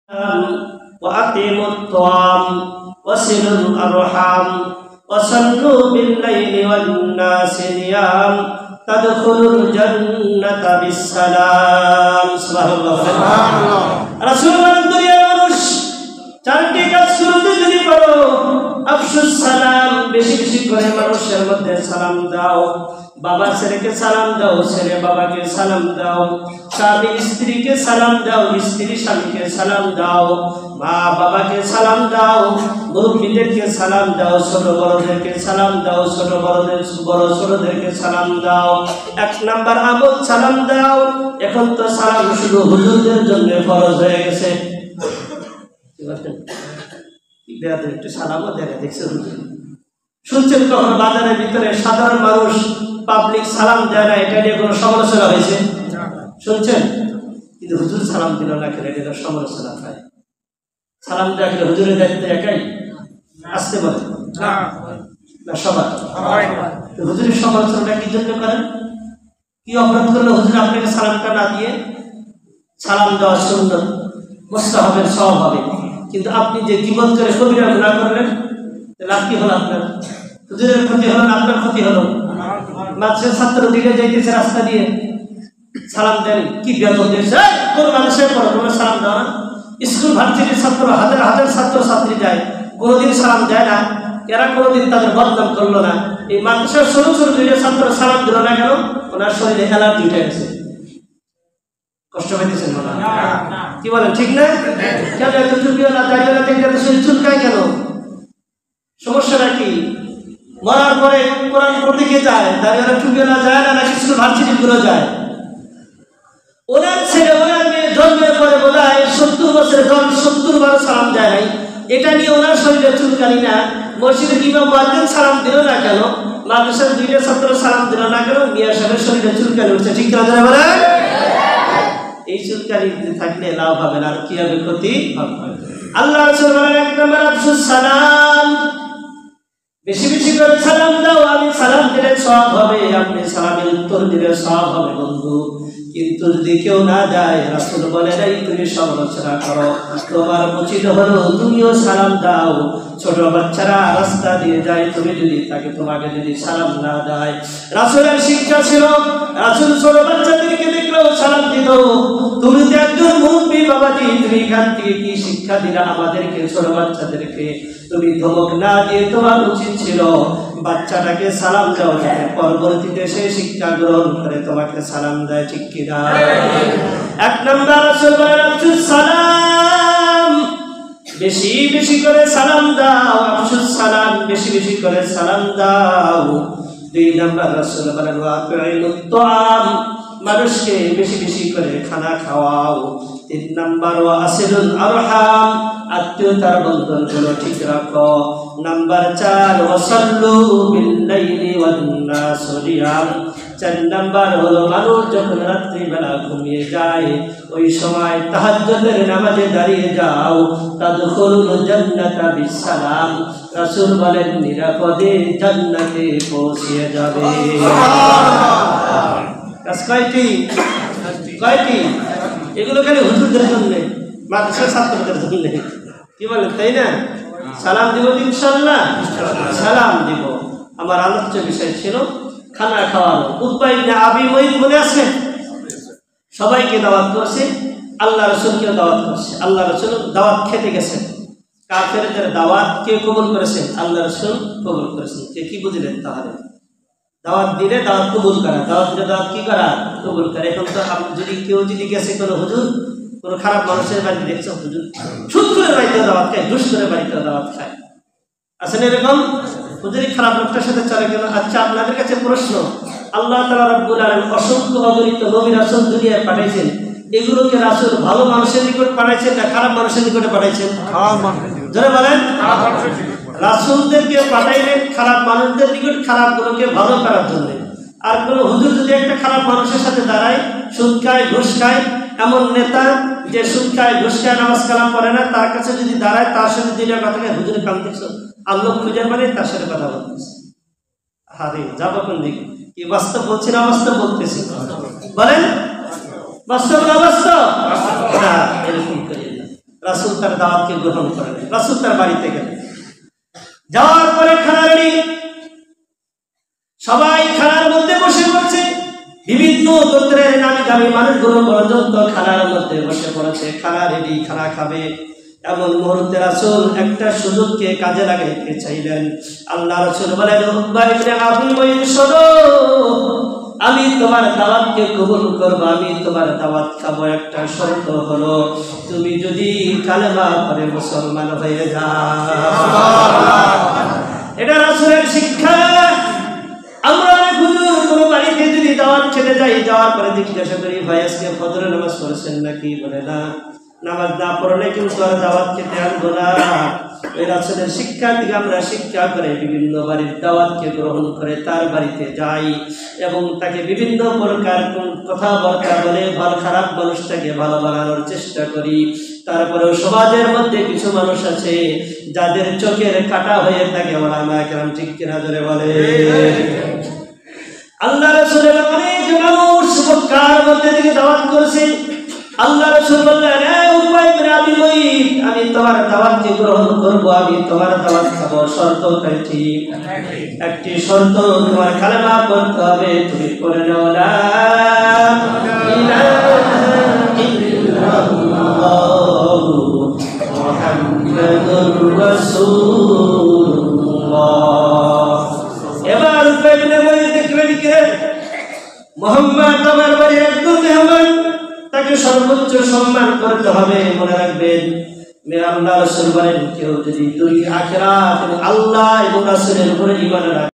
وأقيموا الطعام وصلوا الأرحام وصلوا بالليل والناس نيام تدخلوا الجنة بالسلام سبحان الله رسول الله দুনিয়ার মানুষ চারটি কাজ শুরুতে যদি করো আফসুস সালাম বেশি বেশি করে মানুষের মধ্যে সালাম দাও বাবা ছেলেকে সালাম দাও ছেলে বাবাকে সালাম দাও স্বামী স্ত্রীকে সালাম দাও স্ত্রী স্বামীকে সালাম দাও মা বাবাকে সালাম দাও মুরব্বিদেরকে সালাম দাও ছোট বড়দেরকে সালাম দাও ছোট বড়দের বড় ছোটদেরকে সালাম দাও এক নাম্বার আমল সালাম দাও এখন তো সালাম শুধু হুজুরদের জন্য ফরজ হয়ে গেছে একটু সালামও দেখা দেখছে শুনছেন কখন বাজারের ভিতরে সাধারণ মানুষ পাবলিক সালাম দেয় না এটা নিয়ে কোনো সমালোচনা হয়েছে শুনছেন কিন্তু হুজুর সালাম দিল না কেন এটা সমালোচনা হয় সালাম দেওয়া গেলে হুজুরের দায়িত্ব একাই আসতে বলে না সবার হুজুরের সমালোচনাটা কি জন্য করেন কি অপরাধ করলে হুজুর আপনাকে সালামটা না দিয়ে সালাম দেওয়া সুন্নাত মুস্তাহাবের সওয়াব হবে কিন্তু আপনি যে জীবন করে কবিরা গুনাহ করলেন লাভ কি হলো আপনার হুজুরের ক্ষতি হলো না আপনার ক্ষতি হলো মাদ্রাসার ছাত্র দিকে যাইতেছে রাস্তা দিয়ে সালাম দেন কি বেতন দিয়েছে কোন মানুষের পর কোনো সালাম দাও না স্কুল ভার্সিটির ছাত্র হাজার হাজার ছাত্র ছাত্রী যায় কোনোদিন সালাম দেয় না এরা কোনোদিন তাদের বদনাম করলো না এই মাদ্রাসার ছোট ছোট দুইটা ছাত্র সালাম দিল না কেন ওনার শরীরে অ্যালার্জি উঠে গেছে কষ্ট পাইতেছেন না কি বলেন ঠিক না কেন এত চুলবিওয়ালা দাড়িওয়ালা দেখলে এত শরীর চুলকায় কেন সমস্যাটা কি মরার পরে কোরআন পড়তে কে যায় দাড়িওয়ালা চুলবিওয়ালা যায় না নাকি স্কুল ভার্সিটিগুলো যায় ওনার ছেলে ওনার মেয়ে জন্মের পরে বোধ হয় 70 বছরের জন 70 বার সালাম দেয় নাই এটা নিয়ে ওনার শরীরে চুলকানি না মসজিদের ইমাম মুয়াজ্জিন সালাম দিল না কেন মাদ্রাসার দুইটা ছাত্র সালাম দিল না কেন মিয়া সাহেবের শরীরে চুলকানি উঠছে ঠিক না জানা বলেন এই চুলকানি থাকলে লাভ হবে না আর কি হবে ক্ষতি হবে আল্লাহ রাসূল বলেন এক নম্বর আফসুস সালাম বেশি বেশি করে সালাম দাও আমি সালাম দিলে সওয়াব হবে আপনি সালামের উত্তর দিলে সওয়াব হবে বন্ধু কিন্তু যদি কেউ না যায় রাসূল বলেন এই তুমি সমালোচনা করো তোমার উচিত হলো তুমিও সালাম দাও ছোট বাচ্চারা রাস্তা দিয়ে যায় তুমি যদি তাকে তোমাকে যদি সালাম না দেয় রাসূলের শিক্ষা ছিল রাসূল ছোট বাচ্চাদেরকে দেখলেও সালাম দিত তুমি তো একজন মুরব্বি বাবাজি তুমি এখান থেকে কি শিক্ষা দিলা আমাদেরকে ছোট বাচ্চাদেরকে তুমি ধমক না দিয়ে তোমার উচিত ছিল বাচ্চাটাকে সালাম দাও পরবর্তীতে সে শিক্ষা গ্রহণ করে তোমাকে সালাম দেয় ঠিক কি না এক নম্বর রাসূল বলেন আফসুস সালাম বেশি বেশি করে সালাম দাও আফসুস সালাম বেশি বেশি করে সালাম দাও দুই নম্বর রাসূল বলেন ওয়াকিমুত তাআম মানুষকে বেশি বেশি করে খানা খাওয়াও তিন নম্বর ওয়াসিলুল আরহাম আত্মীয়তার বন্ধনগুলো ঠিক রাখো নাম্বার 4 ওয়াসাল্লু বিল্লাইলি ওয়ান নাস নিয়াম 4 নাম্বার হলো মানুষ যখন রাত্রি বেলা ঘুমিয়ে যায় ওই সময় তাহাজ্জুদের নামাজে দাঁড়িয়ে যাও তাদখুলুল জান্নাতা বিসালাম রাসূল বলেন নিরাপদে জান্নাতে পৌঁছে যাবে কয়টি এগুলো খালি হুজুরদের জন্য মাদ্রাসার ছাত্রদের জন্য কি বলেন তাই না সালাম দিব ইনশাআল্লাহ সালাম দিব আমার আলোচ্য বিষয় ছিল খানা খাওয়ানো উতবা ইবনে আবি মুঈত মনে আছে সবাইকে দাওয়াত করছে আল্লাহ রাসূলকে দাওয়াত করছে আল্লাহ রাসূল দাওয়াত খেতে গেছেন কাফেরদের দাওয়াত কে কবুল করেছেন আল্লাহ রাসূল কবুল করেছেন কে কি বুঝলেন তাহলে দাওয়াত দিলে দাওয়াত কবুল করা দাওয়াত দিলে দাওয়াত কি করা কবুল করা এখন তো যদি কেউ যদি গেছে কোনো হুজুর কোনো খারাপ মানুষের বাড়িতে দেখছে হুজুর সুদ করে বাড়িতে দাওয়াত খায় ঘুষ করে বাড়িতে দাওয়াত খায় আসেন এরকম হুজুরি খারাপ লোকটার সাথে চলে গেল আচ্ছা আপনাদের কাছে প্রশ্ন আল্লাহ তাআলা রাব্বুল আলামিন অসংখ্য অগণিত নবী রাসূল দুনিয়ায় পাঠাইছেন এগুলোকে রাসূল ভালো মানুষের নিকট পাঠাইছেন না খারাপ মানুষের নিকটে পাঠাইছেন খারাপ মানুষের নিকট যারা বলেন খারাপ মানুষের নিকট রাসূলদেরকে পাঠাইলেন খারাপ মানুষদের নিকট খারাপগুলোকে ভালো করার জন্য আর কোন হুজুর যদি একটা খারাপ মানুষের সাথে দাঁড়ায় সুদ খায় ঘুষ খায় এমন নেতা যে সুদ খায় ঘুষ খায় নামাজ কালাম পড়ে না তার কাছে যদি দাঁড়ায় তার সাথে দুইটা কথা কয় হুজুরে কাঁদতেছে আল্লাহ খুঁজে মানে তার সাথে কথা বলতেছে আরে যাবো কোন দিকে কি বাস্তব বলছি না বাস্তব বলতেছি বলেন বাস্তব না বাস্তব এরকম করি না রাসূল তার দাওয়াতকে গ্রহণ করেন। রাসূল তার বাড়িতে গেলেন, যাওয়ার পরে খানা রেডি, সবাই খানার মধ্যে বসে পড়ছে। বিভিন্ন গোত্রের নামি দামি মানুষগুলো পর্যন্ত খানার মধ্যে বসে পড়েছে, খানা রেডি, খানা খাবে। এমন মুহূর্তে রাসূল একটা সুযোগকে কাজে লাগাইতে চাইলেন। আল্লাহ রাসূল বলেন, উকবা ইবনে আবি মুঈত, শোনো, আমি তোমার দাওয়াতকে কবুল করব, আমি তোমার দাওয়াত খাবো। একটা শর্ত হলো, তুমি যদি কালেমা পড়ে মুসলমান হয়ে যাও। এটা রাসূলের শিক্ষা। আমরা হুজুর কোন বাড়িতে যদি দাওয়াত খেতে যাই, যাওয়ার পরে জিজ্ঞাসা করি, ভাই আজকে ফজরের নামাজ পড়েছেন নাকি? বলে না, নামাজ না পড়লে কিন্তু আর দাওয়াত খেতে আনবো না। ওই রাসূলের শিক্ষা থেকে আমরা শিক্ষা করে বিভিন্ন বাড়ির দাওয়াতকে গ্রহণ করে তার বাড়িতে যাই এবং তাকে বিভিন্ন প্রকার কথাবার্তা বলে খারাপ মানুষটাকে ভালো বানানোর চেষ্টা করি। তারপরেও সমাজের মধ্যে কিছু মানুষ আছে যাদের চোখের কাটা হয়ে থাকে, ওলামা কেরাম ঠিক কিনা জোরে বলে। আল্লাহ রাসূলের অনেক মানুষ মক্কার মধ্যে থেকে দাওয়াত করেছেন। আল্লাহ রাসূল বললেন, উকবা ইবনে আবি মুঈত, আমি তোমার দাওয়াতকে গ্রহণ করব, আমি তোমার দাওয়াত খাবো। শর্ত কি? একটি শর্ত, তোমার কালেমা পড়তে হবে। তুমি পড়ে নাও, লা ইলাহা ইল্লাল্লাহু মুহাম্মাদুর রাসূলুল্লাহ। এবার উকবা ইবনে মুঈত দেখলেন কে? মুহাম্মদ আমার বাড়ির একজন মেহমান, তাকে সর্বোচ্চ সম্মান করতে হবে। মনে রাখবেন, আল্লাহ রাসূল বলেন, কেউ যদি দুই আখিরাত এবং আল্লাহ এবং রাসূলের উপরে ঈমান রাখে